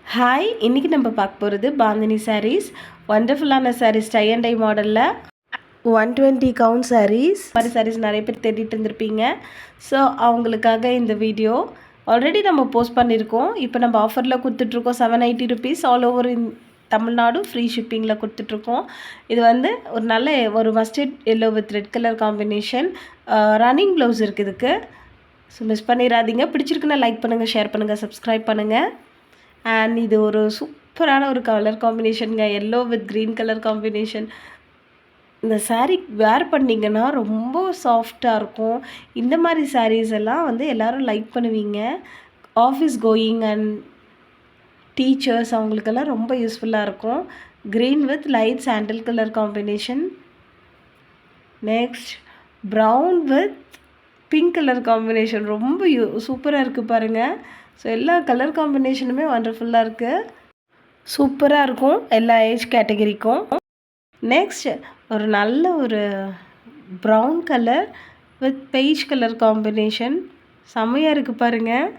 Hi, இன்றைக்கி நம்ம பார்க்க போகிறது பாந்தினி சாரீஸ். வண்டர்ஃபுல்லான சாரீஸ், டை அண்ட் டை மாடலில் 120 கவுண்ட் சாரீஸ். மாதிரி சாரீஸ் நிறைய பேர் தேடிட்டு இருந்திருப்பீங்க. ஸோ அவங்களுக்காக இந்த வீடியோ ஆல்ரெடி நம்ம போஸ்ட் பண்ணியிருக்கோம். இப்போ நம்ம ஆஃபரில் கொடுத்துட்ருக்கோம். 780 rupees all over Tamil Nadu free ஷிப்பிங்கில் கொடுத்துட்ருக்கோம். இது ஒரு நல்ல ஒரு mustard yellow with red colour combination. Running blouse இருக்குது இதுக்கு. ஸோ மிஸ் பண்ணிடாதீங்க. பிடிச்சிருக்குன்னா லைக் பண்ணுங்கள், ஷேர் பண்ணுங்கள், சப்ஸ்கிரைப் பண்ணுங்கள். அண்ட் இது ஒரு சூப்பரான ஒரு கலர் காம்பினேஷனுங்க. Yellow with green colour combination. இந்த சாரீ வேர் பண்ணிங்கன்னா ரொம்ப சாஃப்டாக இருக்கும். இந்த மாதிரி சாரீஸ் எல்லாம் எல்லோரும் லைக் பண்ணுவீங்க. ஆஃபீஸ் கோயிங் அண்ட் டீச்சர்ஸ் அவங்களுக்கெல்லாம் ரொம்ப யூஸ்ஃபுல்லாக இருக்கும். Green with light sandal colour combination. Next brown with pink colour combination. ரொம்ப சூப்பராக இருக்குது பாருங்கள். ஸோ எல்லா கலர் காம்பினேஷனுமே வண்டர்ஃபுல்லாக இருக்குது. சூப்பராக இருக்கும் எல்லா ஏஜ் கேட்டகரிக்கும். நெக்ஸ்ட் ஒரு நல்ல ஒரு brown colour with beige colour combination. செம்மையாக இருக்குது பாருங்கள்.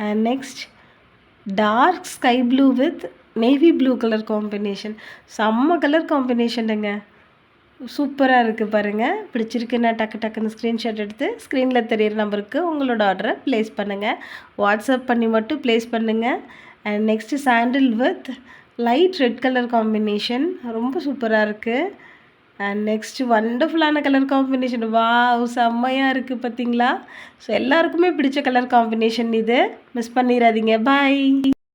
And next dark sky blue with navy blue colour combination. செம்ம கலர் காம்பினேஷனுங்க. சூப்பராக இருக்குது பாருங்கள். பிடிச்சிருக்குன்னா டக்குன்னு ஸ்க்ரீன்ஷாட் எடுத்து ஸ்க்ரீனில் தெரியிற நம்பருக்கு உங்களோட ஆர்டரை ப்ளேஸ் பண்ணுங்கள். வாட்ஸ்அப் பண்ணி மட்டும் ப்ளேஸ் பண்ணுங்கள். And next sandal with light red colour combination. ரொம்ப சூப்பராக இருக்குது. அண்ட் நெக்ஸ்ட்டு வண்டர்ஃபுல்லான கலர் காம்பினேஷன். வாவ், செம்மையாக இருக்குது பார்த்தீங்களா? ஸோ எல்லாருக்குமே பிடிச்ச கலர் காம்பினேஷன் இது. மிஸ் பண்ணிடாதீங்க. பாய்.